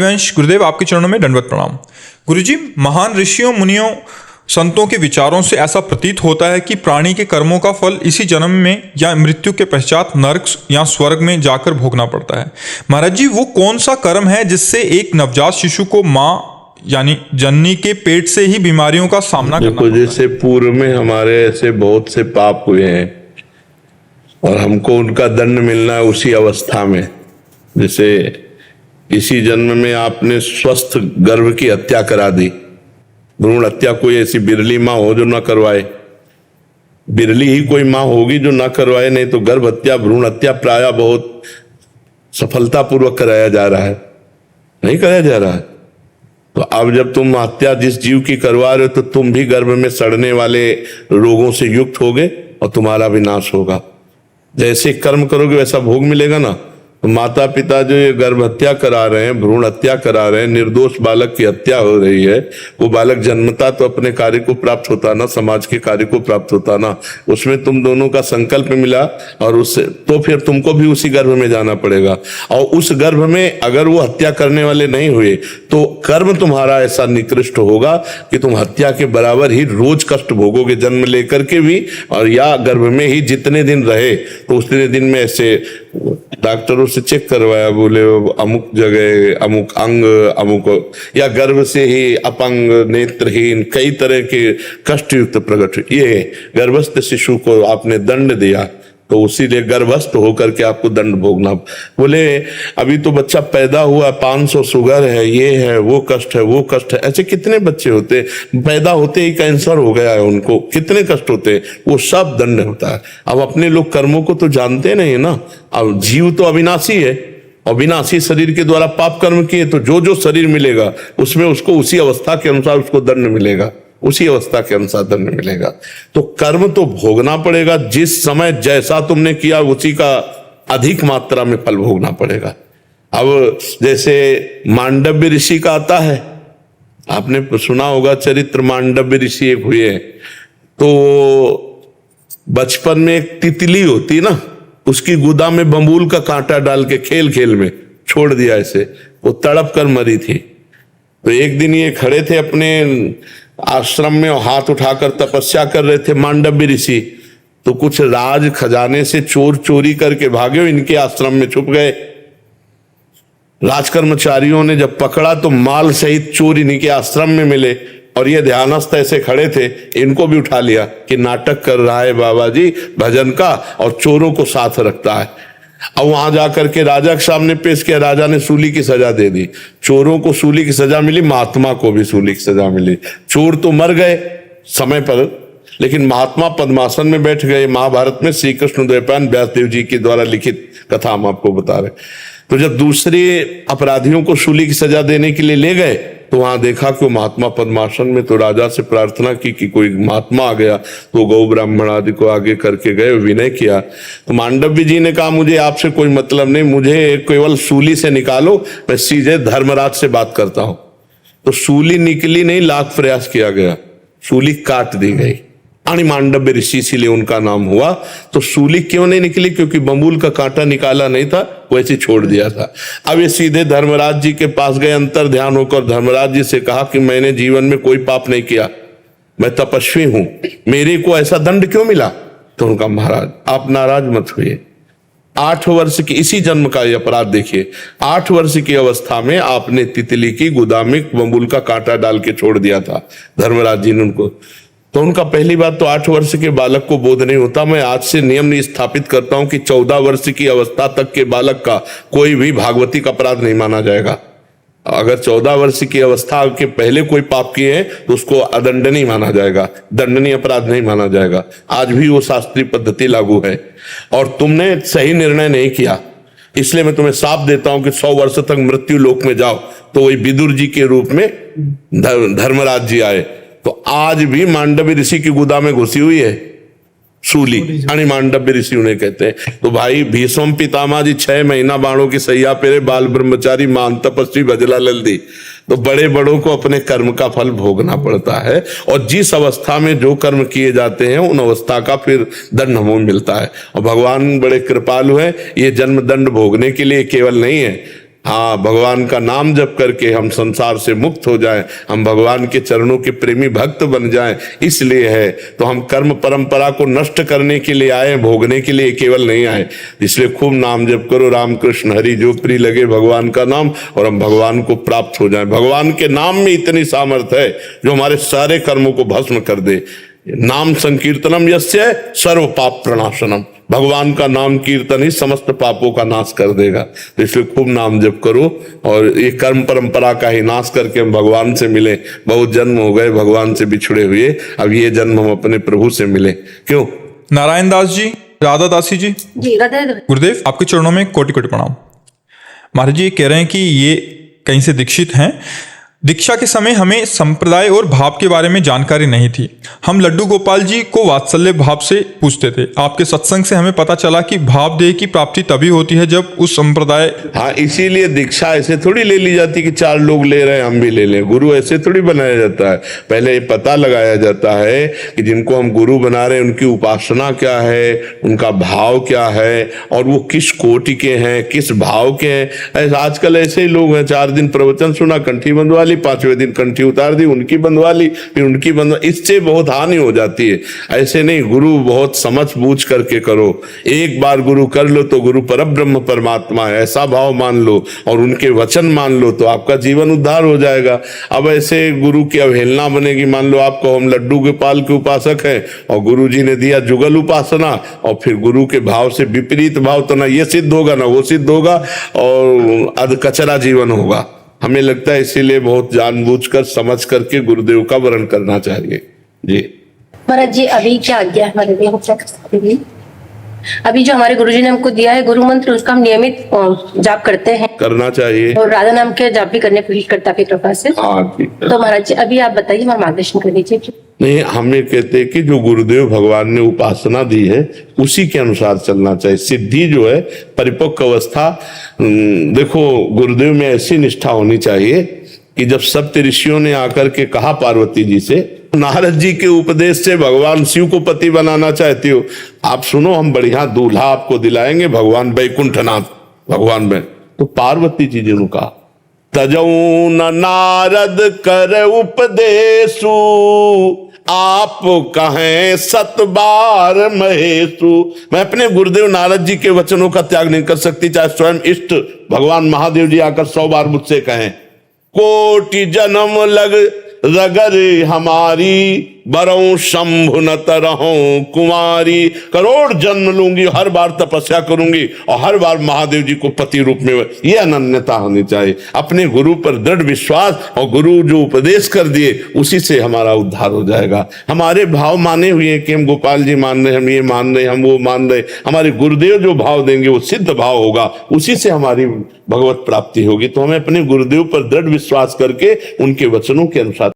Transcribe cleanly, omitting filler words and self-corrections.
वंश गुरुदेव, आपके चरणों में दंडवत प्रणाम। गुरुजी, महान ऋषियों मुनियों संतों के विचारों से ऐसा प्रतीत होता है कि प्राणी के कर्मों का फल इसी जन्म में या मृत्यु के पश्चात नरक या स्वर्ग में जाकर भोगना पड़ता है। महाराज जी, वो कौन सा कर्म है जिससे एक नवजात शिशु को माँ यानी जननी के पेट से ही बीमारियों का सामना करना पड़ता है? जैसे पूर्व में हमारे ऐसे बहुत से पाप हुए हैं और हमको उनका दंड मिलना है उसी अवस्था में। जैसे इसी जन्म में आपने स्वस्थ गर्भ की हत्या करा दी। भ्रूण हत्या कोई ऐसी बिरली माँ हो जो ना करवाए, बिरली ही कोई माँ होगी जो ना करवाए, नहीं तो गर्भ हत्या भ्रूण हत्या प्रायः बहुत सफलतापूर्वक कराया जा रहा है, नहीं कराया जा रहा है। तो अब जब तुम हत्या जिस जीव की करवा रहे हो तो तुम भी गर्भ में सड़ने वाले रोगों से युक्त होगे और तुम्हारा भी नाश होगा। जैसे कर्म करोगे वैसा भोग मिलेगा ना। तो माता पिता जो ये गर्भ हत्या करा रहे हैं, भ्रूण हत्या करा रहे हैं, निर्दोष बालक की हत्या हो रही है, वो बालक जन्मता तो अपने कार्य को प्राप्त होता ना, समाज के कार्य को प्राप्त होता ना। उसमें तुम दोनों का संकल्प मिला और उससे तो फिर तुमको भी उसी गर्भ में जाना पड़ेगा। और उस गर्भ में अगर वो हत्या करने वाले नहीं हुए तो कर्म तुम्हारा ऐसा निकृष्ट होगा कि तुम हत्या के बराबर ही रोज कष्ट भोगोगे, जन्म लेकर के भी और या गर्भ में ही जितने दिन रहे। तो उतने दिन में ऐसे डॉक्टरों से चेक करवाया, बोले अमुक जगह अमुक अंग अमुक, या गर्भ से ही अपंग नेत्रहीन कई तरह के कष्ट युक्त प्रकट। ये गर्भस्थ शिशु को आपने दंड दिया तो उसीलिए गर्भस्थ होकर के आपको दंड भोगना। बोले अभी तो बच्चा पैदा हुआ, 500 शुगर है, ये है, वो कष्ट है, वो कष्ट है। ऐसे कितने बच्चे होते पैदा होते ही कैंसर हो गया है उनको, कितने कष्ट होते, वो सब दंड होता है। अब अपने लोग कर्मों को तो जानते नहीं ना। अब जीव तो अविनाशी है, अविनाशी शरीर के द्वारा पाप कर्म किए तो जो जो शरीर मिलेगा उसमें उसको उसी अवस्था के अनुसार उसको दंड मिलेगा, उसी अवस्था के अनुसार दंड मिलेगा। तो कर्म तो भोगना पड़ेगा, जिस समय जैसा तुमने किया उसी का अधिक मात्रा में फल भोगना पड़ेगा। अब जैसे मांडव्य ऋषि का आता है, आपने सुना होगा चरित्र, मांडव्य ऋषि एक हुए। तो बचपन में एक तितली होती ना, उसकी गुदा में बंबूल का कांटा डाल के खेल खेल में छोड़ दिया, ऐसे वो तड़प कर मरी थी। तो एक दिन ये खड़े थे अपने आश्रम में और हाथ उठाकर तपस्या कर रहे थे मांडव्य ऋषि। तो कुछ राज खजाने से चोर चोरी करके भागे, इनके आश्रम में छुप गए। राजकर्मचारियों ने जब पकड़ा तो माल सहित चोर इन्हीं के आश्रम में मिले और ये ध्यानस्थ ऐसे खड़े थे, इनको भी उठा लिया कि नाटक कर रहा है बाबा जी भजन का और चोरों को साथ रखता है। अब वहां जाकर के राजा के सामने पेश किया, राजा ने सूली की सजा दे दी। चोरों को सूली की सजा मिली, महात्मा को भी सूली की सजा मिली। चोर तो मर गए समय पर, लेकिन महात्मा पद्मासन में बैठ गए। महाभारत में श्री कृष्ण द्वैपायन व्यासदेव जी के द्वारा लिखित कथा हम आपको बता रहे। तो जब दूसरे अपराधियों को सूली की सजा देने के लिए ले गए तो वहां देखा कि वो महात्मा पद्मासन में। तो राजा से प्रार्थना की कि कोई महात्मा आ गया, तो गौ ब्राह्मण आदि को आगे करके गए, विनय किया। तो मांडव्य जी ने कहा मुझे आपसे कोई मतलब नहीं, मुझे केवल सूली से निकालो, मैं सीधे धर्मराज से बात करता हूं। तो सूली निकली नहीं, लाख प्रयास किया गया, सूली काट दी गई। मांडव्य ऋषि इसीलिए उनका नाम हुआ। तो सूली क्यों नहीं निकली? क्योंकि बंबूल का कांटा निकाला नहीं था, वैसे छोड़ दिया था। अब ये सीधे धर्मराज जी के पास गए, अंतर ध्यान होकर धर्मराज जी से कहा कि मैंने जीवन में कोई पाप नहीं किया, मैं तपस्वी हूं, मेरे को ऐसा दंड क्यों मिला? तो उनका महाराज आप नाराज मत हुए, 8 वर्ष की इसी जन्म का ये अपराध देखिए। 8 वर्ष की अवस्था में आपने तितली की गुदा में बंबूल का कांटा डाल के छोड़ दिया था, धर्मराज जी ने उनको। तो उनका पहली बात तो 8 वर्ष के बालक को बोध नहीं होता। मैं आज से नियम स्थापित करता हूं कि 14 वर्ष की अवस्था तक के बालक का कोई भी भागवतिक अपराध नहीं माना जाएगा। अगर 14 वर्ष की अवस्था के पहले कोई पाप किए हैं तो उसको अदंडनीय माना जाएगा, दंडनीय अपराध नहीं माना जाएगा। आज भी वो शास्त्रीय पद्धति लागू है और तुमने सही निर्णय नहीं किया, इसलिए मैं तुम्हें साफ देता हूं कि 100 वर्ष तक मृत्यु लोक में जाओ। तो वही विदुर जी के रूप में धर्मराज जी आए। तो आज भी मांडव्य ऋषि की गुदा में घुसी हुई है सूली, मांडव्य ऋषि उन्हें कहते हैं। तो भाई भीष्म पितामह जी 6 महीना बाणों की सैया पेरे, बाल ब्रह्मचारी मान तपस्वी भजला लल्दी। तो बड़े बड़ों को अपने कर्म का फल भोगना पड़ता है और जिस अवस्था में जो कर्म किए जाते हैं उन अवस्था का फिर दंड हमें मिलता है। और भगवान बड़े कृपालु हैं, ये जन्म दंड भोगने के लिए केवल नहीं है, हाँ, भगवान का नाम जप करके हम संसार से मुक्त हो जाएं, हम भगवान के चरणों के प्रेमी भक्त बन जाएं, इसलिए है। तो हम कर्म परंपरा को नष्ट करने के लिए आए, भोगने के लिए केवल नहीं आए। इसलिए खूब नाम जप करो, राम कृष्ण हरि, जो प्रिय लगे भगवान का नाम, और हम भगवान को प्राप्त हो जाएं। भगवान के नाम में इतनी सामर्थ्य है जो हमारे सारे कर्मों को भस्म कर दे। नाम संकीर्तनम यस्य सर्व पाप प्रणाशनम, भगवान का नाम कीर्तन ही समस्त पापों का नाश कर देगा। तो इसलिए खूब नाम जप करो, और ये कर्म परंपरा का ही नाश करके हम भगवान से मिले। बहुत जन्म हो गए भगवान से बिछड़े हुए, अब ये जन्म हम अपने प्रभु से मिले। क्यों? नारायण दास जी, राधा दासी जी, राधे राधे। गुरुदेव आपके चरणों में कोटि कोटि प्रणाम। महाराज जी ये कह रहे हैं कि ये कहीं से दीक्षित हैं। दीक्षा के समय हमें संप्रदाय और भाव के बारे में जानकारी नहीं थी। हम लड्डू गोपाल जी को वात्सल्य भाव से पूछते थे। आपके सत्संग से हमें पता चला कि भाव देह की प्राप्ति तभी होती है जब उस संप्रदाय। हाँ, इसीलिए दीक्षा ऐसे थोड़ी ले ली जाती कि 4 लोग ले रहे हैं हम भी ले लें। गुरु ऐसे थोड़ी बनाया जाता है। पहले ये पता लगाया जाता है कि जिनको हम गुरु बना रहे हैं उनकी उपासना क्या है, उनका भाव क्या है, और वो किस कोटि के हैं, किस भाव के हैं। आजकल ऐसे ही लोग हैं, 4 दिन प्रवचन सुना, कंठी बंधवा, 5वें दिन कंठी उतार दी, उनकी बंधवा ली, फिर उनकी बंधवा। इससे बहुत हानि हो जाती है। ऐसे नहीं, गुरु बहुत समझ बूझ करके करो। एक बार गुरु कर लो तो गुरु परब्रह्म परमात्मा है, ऐसा भाव मान लो और उनके वचन मान लो तो आपका जीवन उद्धार हो जाएगा। अब ऐसे गुरु की अवहेलना बनेगी। मान लो आपको हम लड्डू गोपाल के उपासक हैं और गुरु जी ने दिया जुगल उपासना, और फिर गुरु के भाव से विपरीत भाव, तो ना ये सिद्ध होगा ना वो सिद्ध होगा, और अधकचरा जीवन होगा। हमें लगता है इसीलिए बहुत जानबूझकर समझ करके गुरुदेव का वर्ण करना चाहिए। जी महाराज जी, अभी क्या आज्ञा है हमारे लिए, हम क्या कर सकते हैं? अभी जो हमारे गुरुजी ने हमको दिया है गुरु मंत्र, उसका हम नियमित जाप करते हैं, करना चाहिए, और राधा नाम के जाप भी करने की कोशिश करता है कृपा से। हाँ ठीक है। तो महाराज जी अभी आप बताइए, हमारा मार्गदर्शन कर दीजिए। नहीं, हम ये कहते हैं कि जो गुरुदेव भगवान ने उपासना दी है उसी के अनुसार चलना चाहिए। सिद्धि जो है, परिपक्व अवस्था, देखो गुरुदेव में ऐसी निष्ठा होनी चाहिए कि जब सप्त ऋषियों ने आकर के कहा पार्वती जी से, नारद जी के उपदेश से भगवान शिव को पति बनाना चाहती हो, आप सुनो हम बढ़िया दूल्हा आपको दिलाएंगे, भगवान वैकुंठनाथ भगवान में। तो पार्वती जी ने कहा, तजऊ न नारद कर उपदेशु, आप कहें 7 बार महेशु। मैं अपने गुरुदेव नारद जी के वचनों का त्याग नहीं कर सकती, चाहे स्वयं इष्ट भगवान महादेव जी आकर 100 बार मुझसे कहें। कोटि जन्म लग रगर हमारी, बरऊं शंभु न तरहूं कुमारी। करोड़ जन्म लूंगी, हर बार तपस्या करूंगी और हर बार महादेव जी को पति रूप में। ये अनन्यता होनी चाहिए। अपने गुरु पर दृढ़ विश्वास, और गुरु जो उपदेश कर दिए उसी से हमारा उद्धार हो जाएगा। हमारे भाव माने हुए हैं कि हम गोपाल जी मान रहे, हम ये मान रहे, हम वो मान रहे। हमारे गुरुदेव जो भाव देंगे वो सिद्ध भाव होगा, उसी से हमारी भगवत प्राप्ति होगी। तो हमें अपने गुरुदेव पर दृढ़ विश्वास करके उनके वचनों के अनुसार